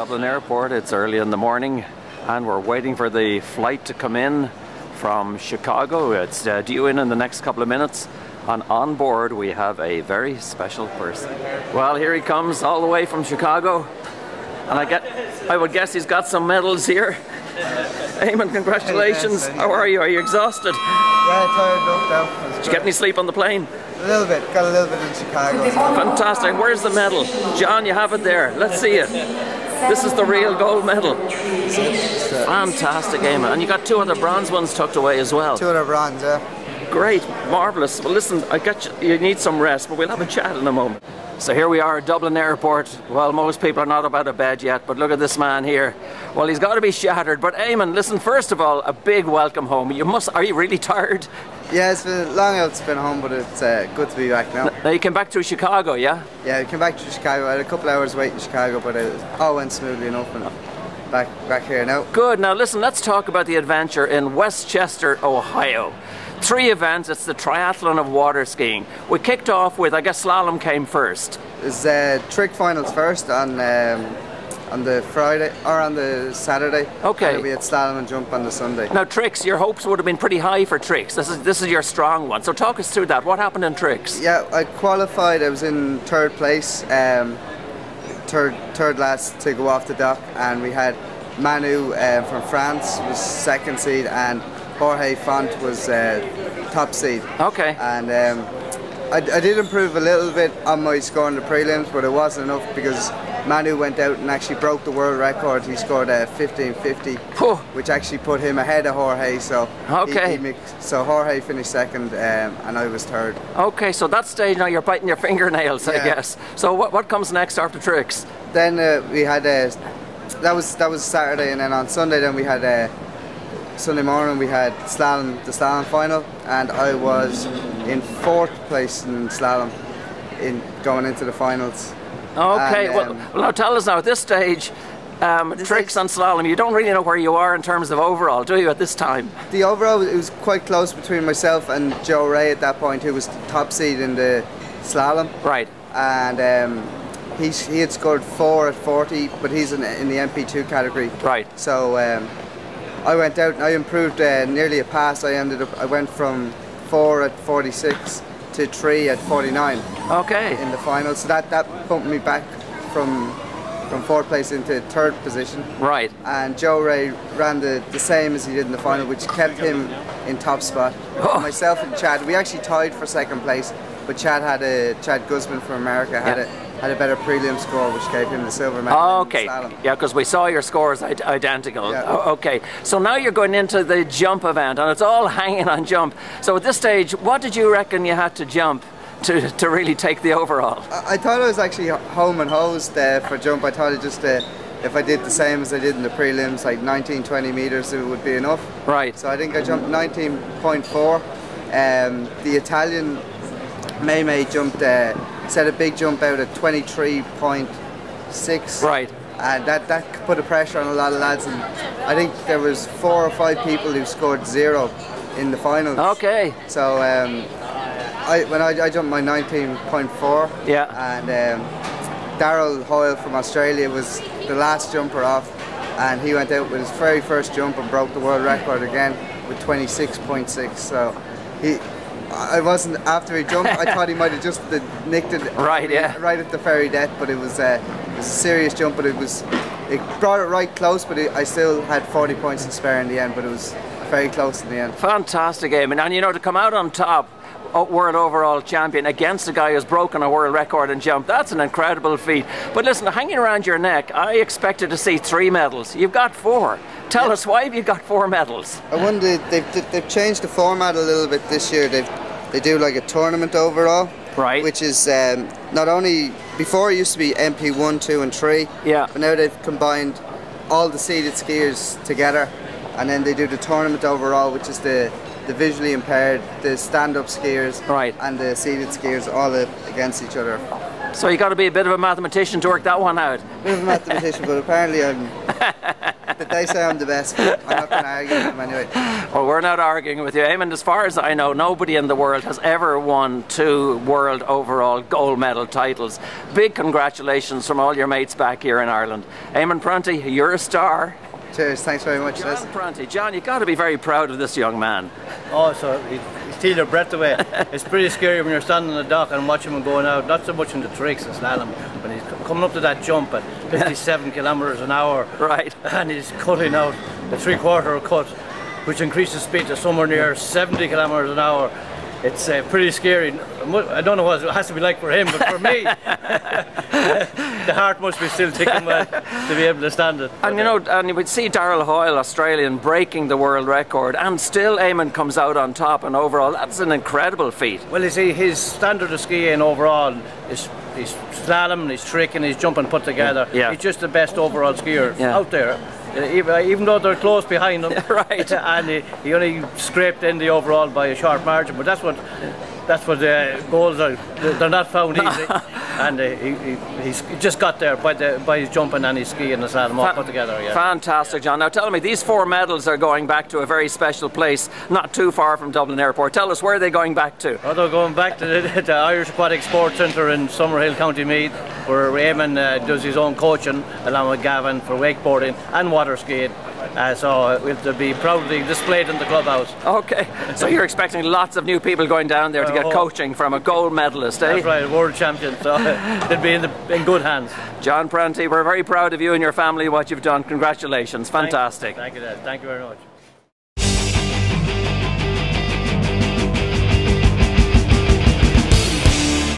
Dublin Airport. It's early in the morning and we're waiting for the flight to come in from Chicago. It's due in the next couple of minutes. And on board we have a very special person. Well, here he comes all the way from Chicago. And I would guess he's got some medals here. Eamonn, congratulations. How are you? Are you exhausted? Yeah, tired enough now. Did you get any sleep on the plane? A little bit. Got a little bit in Chicago. Fantastic. Where's the medal? John, you have it there. Let's see it. This is the real gold medal. Fantastic, Eamonn. And you got 2 other bronze ones tucked away as well. 2 other bronze, yeah. Great, marvellous. Well, listen, I got you need some rest, but we'll have a chat in a moment. So here we are at Dublin Airport. Well, most people are not up out of bed yet, but look at this man here. Well, he's got to be shattered. But Eamonn, listen, first of all, a big welcome home. Are you really tired? Yeah, it's been long out to been home, but it's good to be back now. Now you came back to Chicago, yeah? Yeah, I came back to Chicago. I had a couple of hours wait in Chicago, but it all went smoothly enough, and back here now. Good. Now listen, let's talk about the adventure in West Chester, Ohio. 3 events. It's the triathlon of water skiing. We kicked off with, I guess slalom came first. There's trick finals first on the Friday or on the Saturday. Okay. And we had slalom and jump on the Sunday. Now tricks, your hopes would have been pretty high for tricks. This is your strong one. So talk us through that. What happened in tricks? Yeah, I qualified. I was in 3rd place, third last to go off the dock, and we had Manu from France was 2nd seed, and Jorge Font was top seed. Okay. And I did improve a little bit on my score in the prelims, but it wasn't enough because Manu went out and actually broke the world record. He scored 15:50, which actually put him ahead of Jorge. So okay. So Jorge finished 2nd, and I was 3rd. Okay, so that stage now you're biting your fingernails, yeah. I guess. So what comes next after tricks? Then we had that was Saturday, and then on Sunday then we had. Sunday morning we had slalom, the slalom final, and I was in 4th place in slalom going into the finals. Okay, and, well now tell us now, at this stage, tricks and slalom, you don't really know where you are in terms of overall, do you, at this time? The overall, it was quite close between myself and Joe Ray at that point, who was the top seed in the slalom. Right. And he had scored 4 at 40, but he's in the MP2 category. Right. So I went out and I improved nearly a pass. I went from 4 at 46 to 3 at 49. Okay. In the final, so that bumped me back from 4th place into 3rd position. Right. And Joe Ray ran the same as he did in the final, which kept him in top spot. Myself and Chad, we actually tied for 2nd place, but Chad Guzman from America had a better prelim score, which gave him the silver medal. Okay, in slalom. yeah, because we saw your scores identical. Yeah. Okay, so now you're going into the jump event, and it's all hanging on jump. So at this stage, what did you reckon you had to jump to really take the overall? I thought I was actually home and hosed for jump. I thought it just if I did the same as I did in the prelims, like 19-20 meters, it would be enough. Right. So I think I jumped 19.4. The Italian May jumped, set a big jump out at 23.6. Right. And that put a pressure on a lot of lads, and I think there was 4 or 5 people who scored 0 in the finals. Okay. So when I jumped my 19.4, yeah, and Darryl Hoyle from Australia was the last jumper off, and he went out with his very first jump and broke the world record again with 26.6. So I wasn't, after he jumped, I thought he might have just nicked it right at the ferry deck, but it was a serious jump, but it brought it right close, but I still had 40 points to spare in the end, but it was very close in the end. Fantastic, Eamonn. And you know, to come out on top, world overall champion, against a guy who's broken a world record in jump, that's an incredible feat. But listen, hanging around your neck, I expected to see 3 medals. You've got 4. Tell us, why have you got 4 medals? I wonder, they've changed the format a little bit this year. They do like a tournament overall, right? Which is not only, before it used to be MP1, 2 and 3, yeah, but now they've combined all the seeded skiers together, and then they do the tournament overall, which is the visually impaired, the stand-up skiers, right, and the seated skiers all against each other. So you got to be a bit of a mathematician to work that one out. A bit of a mathematician, but apparently I'm But they say I'm the best. I'm not going to argue with them anyway. Well, we're not arguing with you, Eamonn. As far as I know, nobody in the world has ever won 2 world overall gold medal titles. Big congratulations from all your mates back here in Ireland. Eamonn Prunty, you're a star. Cheers, thanks very much. John Prunty. John, you've got to be very proud of this young man. Oh, so he's steal your breath away. It's pretty scary when you're standing on the dock and watching him going out, not so much in the tricks and slalom, when he's coming up to that jump at 57 kilometres an hour. Right. And he's cutting out the 3/4 cut, which increases speed to somewhere near 70 kilometres an hour. It's pretty scary. I don't know what it has to be like for him, but for me, the heart must be still ticking well to be able to stand it. And you know, and we'd see Darrell Hoyle, Australian, breaking the world record, and still Eamonn comes out on top, and overall, that's an incredible feat. Well, you see, his standard of skiing overall is his slalom, his trick, and his jumping put together. Yeah. He's just the best overall skier out there. Even though they're close behind him, right? And he only scraped in the overall by a short margin. But that's what the goals are. They're not found easy. And he's just got there by his jumping and his skiing and the slalom all put together. Yeah. Fantastic, John. Now tell me, these 4 medals are going back to a very special place, not too far from Dublin Airport. Tell us, where are they going back to? Oh, they're going back to the Irish Aquatic Sports Centre in Summerhill, County Meath, where Eamonn does his own coaching along with Gavin for wakeboarding and water skiing. So it'll be proudly displayed in the clubhouse. Okay, so you're expecting lots of new people going down there to get coaching from a gold medalist, eh? That's right, world champion, so they'll be in good hands. John Prunty, we're very proud of you and your family, what you've done. Congratulations, fantastic. Thank you very much.